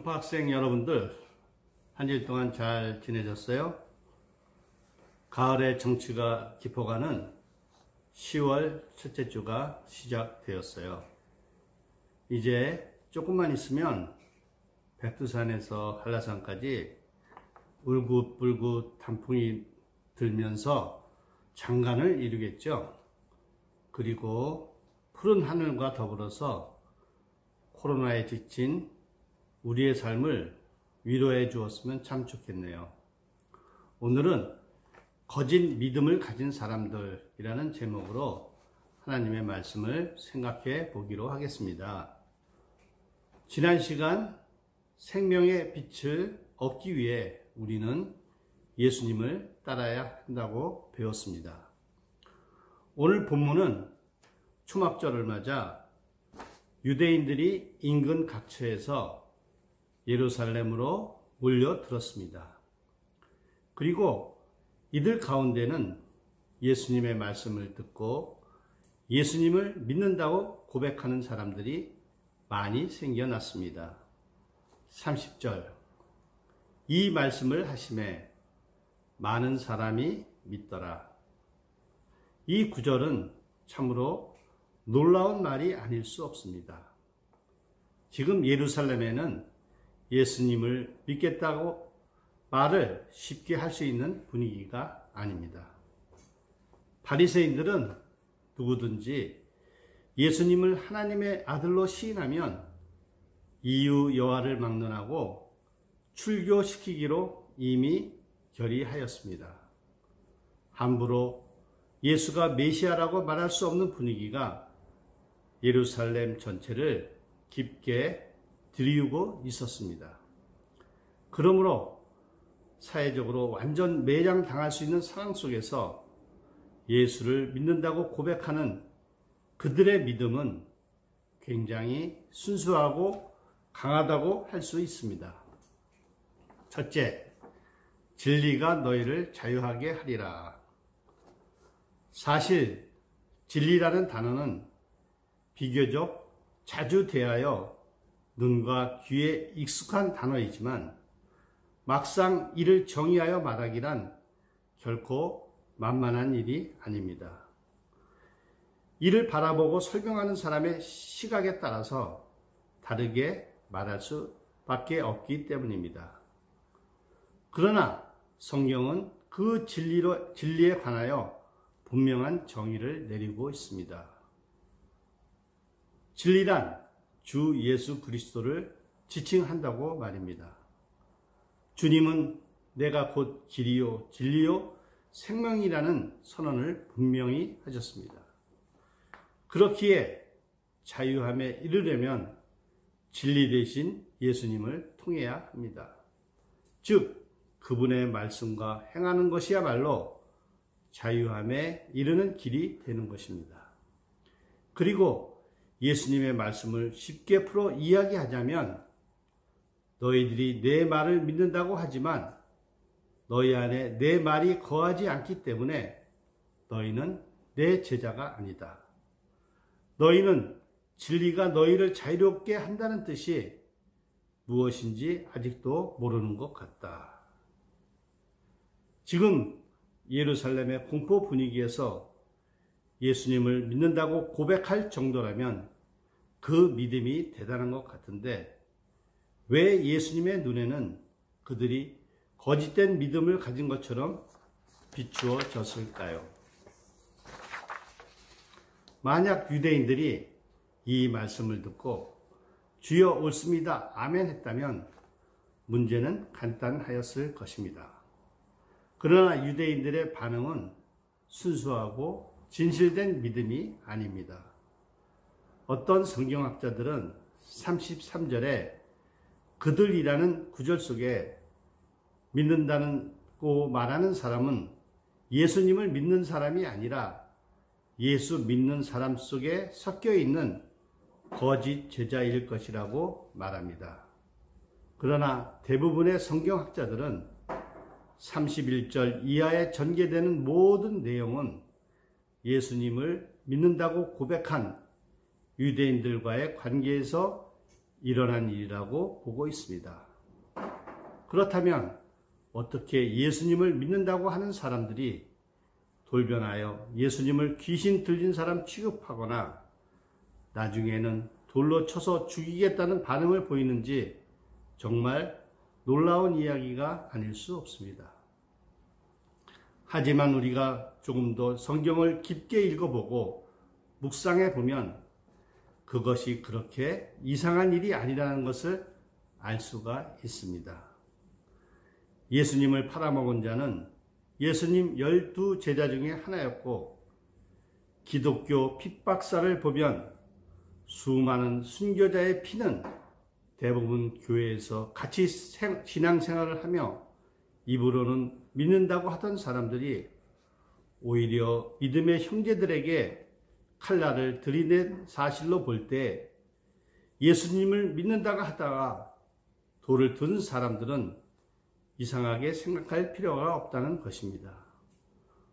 공포학생 여러분들, 한 주 동안 잘 지내셨어요? 가을의 정취가 깊어가는 10월 첫째 주가 시작되었어요. 이제 조금만 있으면 백두산에서 한라산까지 울긋불긋 단풍이 들면서 장관을 이루겠죠. 그리고 푸른 하늘과 더불어서 코로나에 지친 우리의 삶을 위로해 주었으면 참 좋겠네요. 오늘은 거짓 믿음을 가진 사람들이라는 제목으로 하나님의 말씀을 생각해 보기로 하겠습니다. 지난 시간 생명의 빛을 얻기 위해 우리는 예수님을 따라야 한다고 배웠습니다. 오늘 본문은 초막절을 맞아 유대인들이 인근 각처에서 예루살렘으로 몰려들었습니다. 그리고 이들 가운데는 예수님의 말씀을 듣고 예수님을 믿는다고 고백하는 사람들이 많이 생겨났습니다. 30절, 이 말씀을 하심에 많은 사람이 믿더라. 이 구절은 참으로 놀라운 말이 아닐 수 없습니다. 지금 예루살렘에는 예수님을 믿겠다고 말을 쉽게 할 수 있는 분위기가 아닙니다. 바리새인들은 누구든지 예수님을 하나님의 아들로 시인하면 이유 여하를 막론하고 출교시키기로 이미 결의하였습니다. 함부로 예수가 메시아라고 말할 수 없는 분위기가 예루살렘 전체를 깊게 들이우고 있었습니다. 그러므로 사회적으로 완전 매장당할 수 있는 상황 속에서 예수를 믿는다고 고백하는 그들의 믿음은 굉장히 순수하고 강하다고 할 수 있습니다. 첫째, 진리가 너희를 자유하게 하리라. 사실 진리라는 단어는 비교적 자주 대하여 눈과 귀에 익숙한 단어이지만 막상 이를 정의하여 말하기란 결코 만만한 일이 아닙니다. 이를 바라보고 설명하는 사람의 시각에 따라서 다르게 말할 수밖에 없기 때문입니다. 그러나 성경은 그 진리에 관하여 분명한 정의를 내리고 있습니다. 진리란 주 예수 그리스도를 지칭한다고 말입니다. 주님은 내가 곧 길이요 진리요 생명이라는 선언을 분명히 하셨습니다. 그렇기에 자유함에 이르려면 진리 대신 예수님을 통해야 합니다. 즉 그분의 말씀과 행하는 것이야말로 자유함에 이르는 길이 되는 것입니다. 그리고 예수님의 말씀을 쉽게 풀어 이야기하자면 너희들이 내 말을 믿는다고 하지만 너희 안에 내 말이 거하지 않기 때문에 너희는 내 제자가 아니다. 너희는 진리가 너희를 자유롭게 한다는 뜻이 무엇인지 아직도 모르는 것 같다. 지금 예루살렘의 공포 분위기에서 예수님을 믿는다고 고백할 정도라면 그 믿음이 대단한 것 같은데 왜 예수님의 눈에는 그들이 거짓된 믿음을 가진 것처럼 비추어졌을까요? 만약 유대인들이 이 말씀을 듣고 주여 옳습니다. 아멘 했다면 문제는 간단하였을 것입니다. 그러나 유대인들의 반응은 순수하고 진실된 믿음이 아닙니다. 어떤 성경학자들은 33절에 그들이라는 구절 속에 믿는다고 말하는 사람은 예수님을 믿는 사람이 아니라 예수 믿는 사람 속에 섞여 있는 거짓 제자일 것이라고 말합니다. 그러나 대부분의 성경학자들은 31절 이하에 전개되는 모든 내용은 예수님을 믿는다고 고백한 유대인들과의 관계에서 일어난 일이라고 보고 있습니다. 그렇다면 어떻게 예수님을 믿는다고 하는 사람들이 돌변하여 예수님을 귀신 들린 사람 취급하거나 나중에는 돌로 쳐서 죽이겠다는 반응을 보이는지 정말 놀라운 이야기가 아닐 수 없습니다. 하지만 우리가 조금 더 성경을 깊게 읽어보고 묵상해 보면 그것이 그렇게 이상한 일이 아니라는 것을 알 수가 있습니다. 예수님을 팔아먹은 자는 예수님 12 제자 중에 하나였고, 기독교 핍박사를 보면 수많은 순교자의 피는 대부분 교회에서 같이 신앙생활을 하며 입으로는 믿는다고 하던 사람들이 오히려 믿음의 형제들에게 칼날을 들이댄 사실로 볼 때 예수님을 믿는다고 하다가 돌을 든 사람들은 이상하게 생각할 필요가 없다는 것입니다.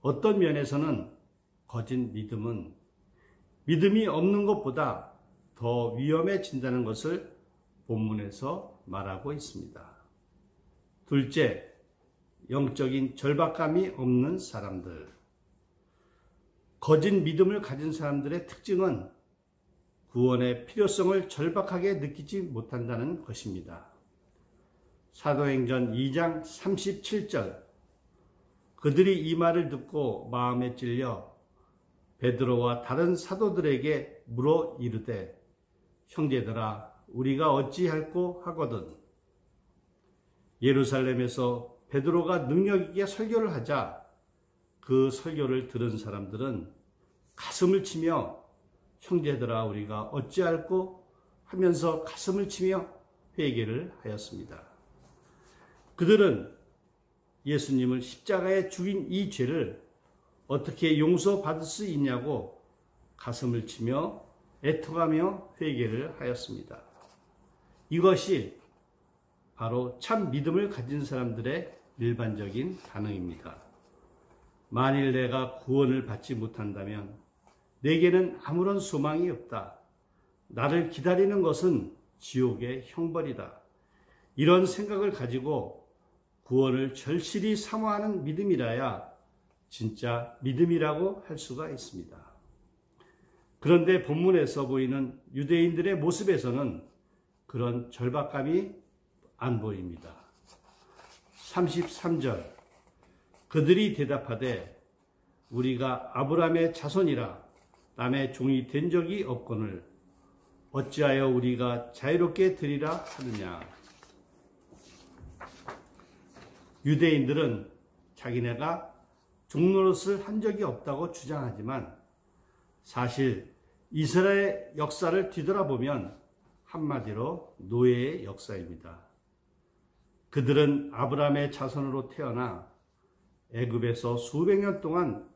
어떤 면에서는 거짓 믿음은 믿음이 없는 것보다 더 위험해진다는 것을 본문에서 말하고 있습니다. 둘째, 영적인 절박감이 없는 사람들. 거짓 믿음을 가진 사람들의 특징은 구원의 필요성을 절박하게 느끼지 못한다는 것입니다. 사도행전 2장 37절, 그들이 이 말을 듣고 마음에 찔려 베드로와 다른 사도들에게 물어 이르되, 형제들아, 우리가 어찌할꼬 하거든. 예루살렘에서 베드로가 능력 있게 설교를 하자 그 설교를 들은 사람들은 가슴을 치며 형제들아 우리가 어찌할꼬 하면서 가슴을 치며 회개를 하였습니다. 그들은 예수님을 십자가에 죽인 이 죄를 어떻게 용서받을 수 있냐고 가슴을 치며 애통하며 회개를 하였습니다. 이것이 바로 참 믿음을 가진 사람들의 일반적인 반응입니다. 만일 내가 구원을 받지 못한다면 내게는 아무런 소망이 없다. 나를 기다리는 것은 지옥의 형벌이다. 이런 생각을 가지고 구원을 절실히 사모하는 믿음이라야 진짜 믿음이라고 할 수가 있습니다. 그런데 본문에서 보이는 유대인들의 모습에서는 그런 절박감이 안 보입니다. 33절, 그들이 대답하되 우리가 아브라함의 자손이라 남의 종이 된 적이 없거늘 어찌하여 우리가 자유롭게 되리라 하느냐. 유대인들은 자기네가 종노릇을 한 적이 없다고 주장하지만 사실 이스라엘 역사를 뒤돌아보면 한마디로 노예의 역사입니다. 그들은 아브라함의 자손으로 태어나 애굽에서 수백 년 동안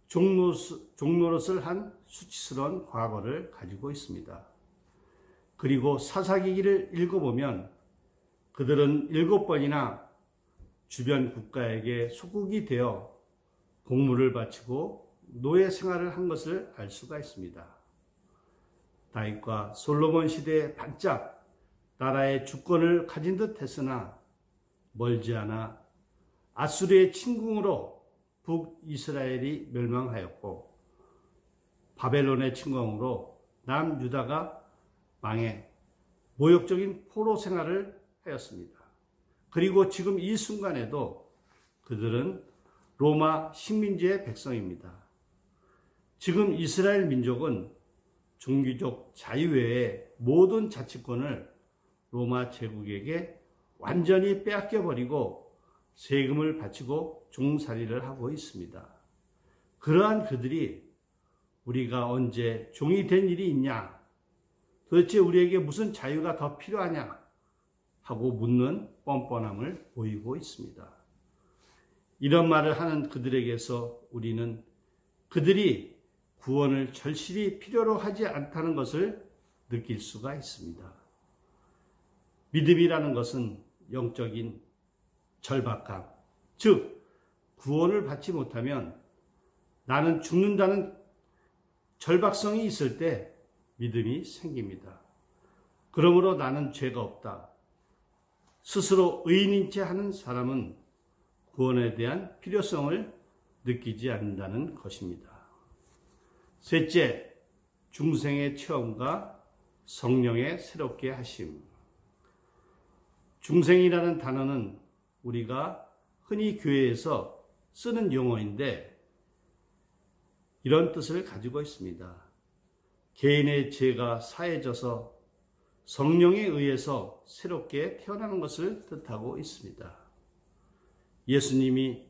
종노릇을 한 수치스러운 과거를 가지고 있습니다. 그리고 사사기기를 읽어보면 그들은 7번이나 주변 국가에게 속국이 되어 공물을 바치고 노예 생활을 한 것을 알 수가 있습니다. 다윗과 솔로몬 시대에 반짝 나라의 주권을 가진 듯 했으나 멀지 않아 아수르의 침공으로 북이스라엘이 멸망하였고 바벨론의 침공으로 남유다가 망해 모욕적인 포로 생활을 하였습니다. 그리고 지금 이 순간에도 그들은 로마 식민지의 백성입니다. 지금 이스라엘 민족은 종교적 자유 외에 모든 자치권을 로마 제국에게 완전히 빼앗겨버리고 세금을 바치고 종살이를 하고 있습니다. 그러한 그들이 우리가 언제 종이 된 일이 있냐? 도대체 우리에게 무슨 자유가 더 필요하냐? 하고 묻는 뻔뻔함을 보이고 있습니다. 이런 말을 하는 그들에게서 우리는 그들이 구원을 절실히 필요로 하지 않다는 것을 느낄 수가 있습니다. 믿음이라는 것은 영적인 절박감, 즉 구원을 받지 못하면 나는 죽는다는 절박성이 있을 때 믿음이 생깁니다. 그러므로 나는 죄가 없다. 스스로 의인인 채 하는 사람은 구원에 대한 필요성을 느끼지 않는다는 것입니다. 셋째, 중생의 체험과 성령의 새롭게 하심. 중생이라는 단어는 우리가 흔히 교회에서 쓰는 용어인데 이런 뜻을 가지고 있습니다. 개인의 죄가 사해져서 성령에 의해서 새롭게 태어나는 것을 뜻하고 있습니다. 예수님이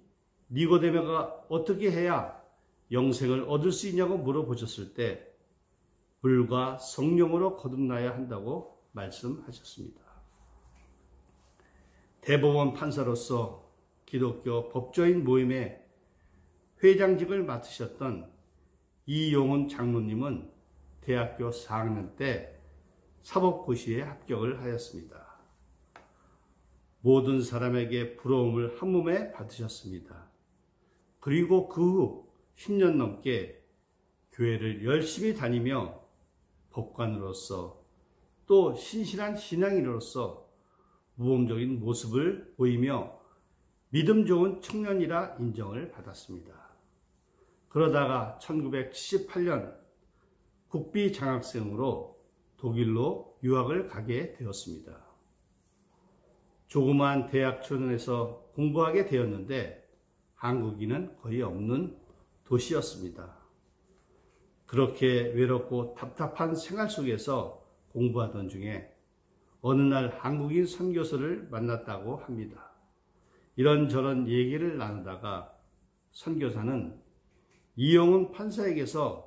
니고데모가 어떻게 해야 영생을 얻을 수 있냐고 물어보셨을 때 물과 성령으로 거듭나야 한다고 말씀하셨습니다. 대법원 판사로서 기독교 법조인 모임의 회장직을 맡으셨던 이용훈 장로님은 대학교 4학년 때 사법고시에 합격을 하였습니다. 모든 사람에게 부러움을 한 몸에 받으셨습니다. 그리고 그 후 10년 넘게 교회를 열심히 다니며 법관으로서 또 신실한 신앙인으로서 모범적인 모습을 보이며 믿음 좋은 청년이라 인정을 받았습니다. 그러다가 1978년 국비 장학생으로 독일로 유학을 가게 되었습니다. 조그마한 대학 초년에서 공부하게 되었는데 한국인은 거의 없는 도시였습니다. 그렇게 외롭고 답답한 생활 속에서 공부하던 중에 어느 날 한국인 선교사를 만났다고 합니다. 이런저런 얘기를 나누다가 선교사는 이용훈 판사에게서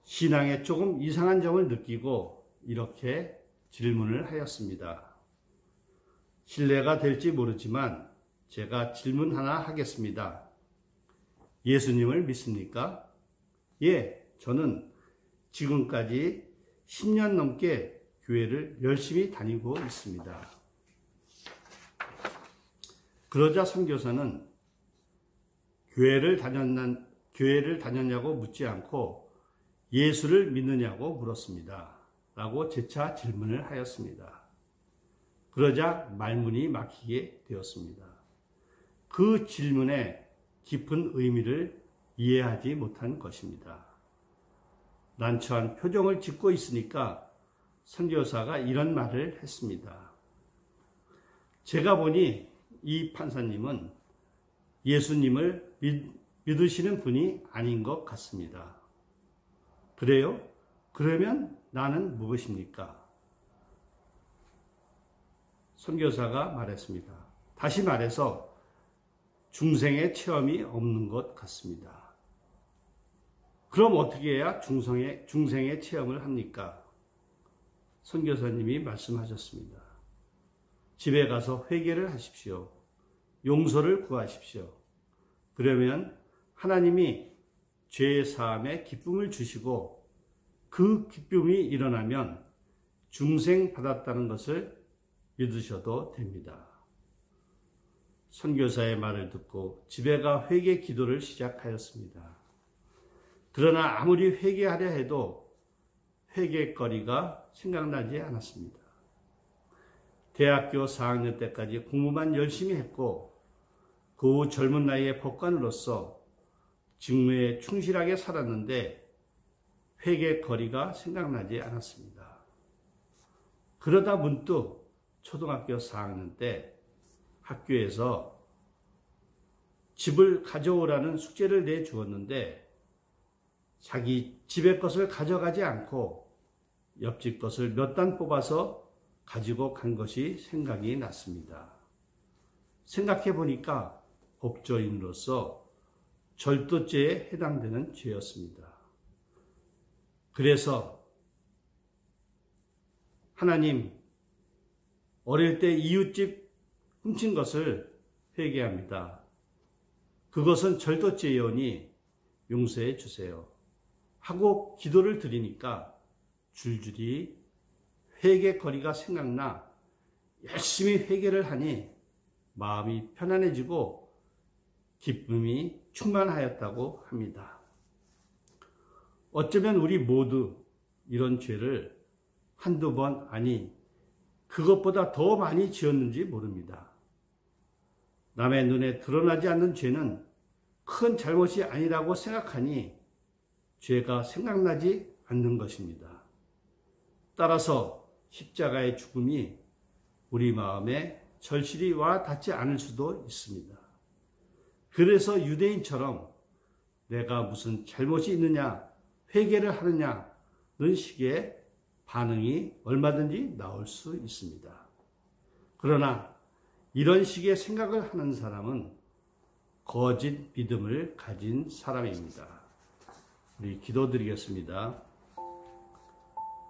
신앙에 조금 이상한 점을 느끼고 이렇게 질문을 하였습니다. 실례가 될지 모르지만 제가 질문 하나 하겠습니다. 예수님을 믿습니까? 예, 저는 지금까지 10년 넘게 교회를 열심히 다니고 있습니다. 그러자 선교사는 교회를 다녔냐고 묻지 않고 예수를 믿느냐고 물었습니다. 라고 재차 질문을 하였습니다. 그러자 말문이 막히게 되었습니다. 그 질문에 깊은 의미를 이해하지 못한 것입니다. 난처한 표정을 짓고 있으니까 선교사가 이런 말을 했습니다. 제가 보니 이 판사님은 예수님을 믿으시는 분이 아닌 것 같습니다. 그래요? 그러면 나는 무엇입니까? 선교사가 말했습니다. 다시 말해서 중생의 체험이 없는 것 같습니다. 그럼 어떻게 해야 중생의 체험을 합니까? 선교사님이 말씀하셨습니다. 집에 가서 회개를 하십시오. 용서를 구하십시오. 그러면 하나님이 죄의 사함에 기쁨을 주시고 그 기쁨이 일어나면 중생 받았다는 것을 믿으셔도 됩니다. 선교사의 말을 듣고 집에 가 회개 기도를 시작하였습니다. 그러나 아무리 회개하려 해도 회개거리가 생각나지 않았습니다. 대학교 4학년 때까지 공부만 열심히 했고 그 후 젊은 나이에 법관으로서 직무에 충실하게 살았는데 회개거리가 생각나지 않았습니다. 그러다 문득 초등학교 4학년 때 학교에서 집을 가져오라는 숙제를 내주었는데 자기 집의 것을 가져가지 않고 옆집 것을 몇 단 뽑아서 가지고 간 것이 생각이 났습니다. 생각해 보니까 법조인으로서 절도죄에 해당되는 죄였습니다. 그래서 하나님, 어릴 때 이웃집 훔친 것을 회개합니다. 그것은 절도죄이오니 용서해 주세요. 하고 기도를 드리니까 줄줄이 회개거리가 생각나 열심히 회개를 하니 마음이 편안해지고 기쁨이 충만하였다고 합니다. 어쩌면 우리 모두 이런 죄를 한두 번, 아니 그것보다 더 많이 지었는지 모릅니다. 남의 눈에 드러나지 않는 죄는 큰 잘못이 아니라고 생각하니 죄가 생각나지 않는 것입니다. 따라서 십자가의 죽음이 우리 마음에 절실히 와 닿지 않을 수도 있습니다. 그래서 유대인처럼 내가 무슨 잘못이 있느냐, 회개를 하느냐는 식의 반응이 얼마든지 나올 수 있습니다. 그러나 이런 식의 생각을 하는 사람은 거짓 믿음을 가진 사람입니다. 우리 기도드리겠습니다.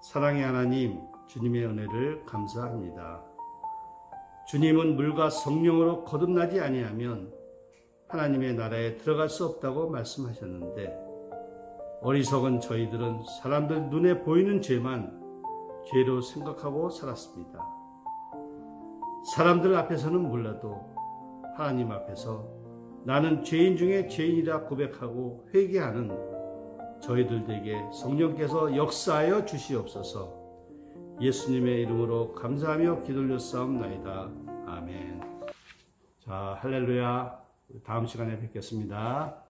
사랑의 하나님, 주님의 은혜를 감사합니다. 주님은 물과 성령으로 거듭나지 아니하면 하나님의 나라에 들어갈 수 없다고 말씀하셨는데, 어리석은 저희들은 사람들 눈에 보이는 죄만 죄로 생각하고 살았습니다. 사람들 앞에서는 몰라도 하나님 앞에서 나는 죄인 중에 죄인이라 고백하고 회개하는 저희들에게 성령께서 역사하여 주시옵소서. 예수님의 이름으로 감사하며 기도올렸사옵나이다. 아멘. 자, 할렐루야. 다음 시간에 뵙겠습니다.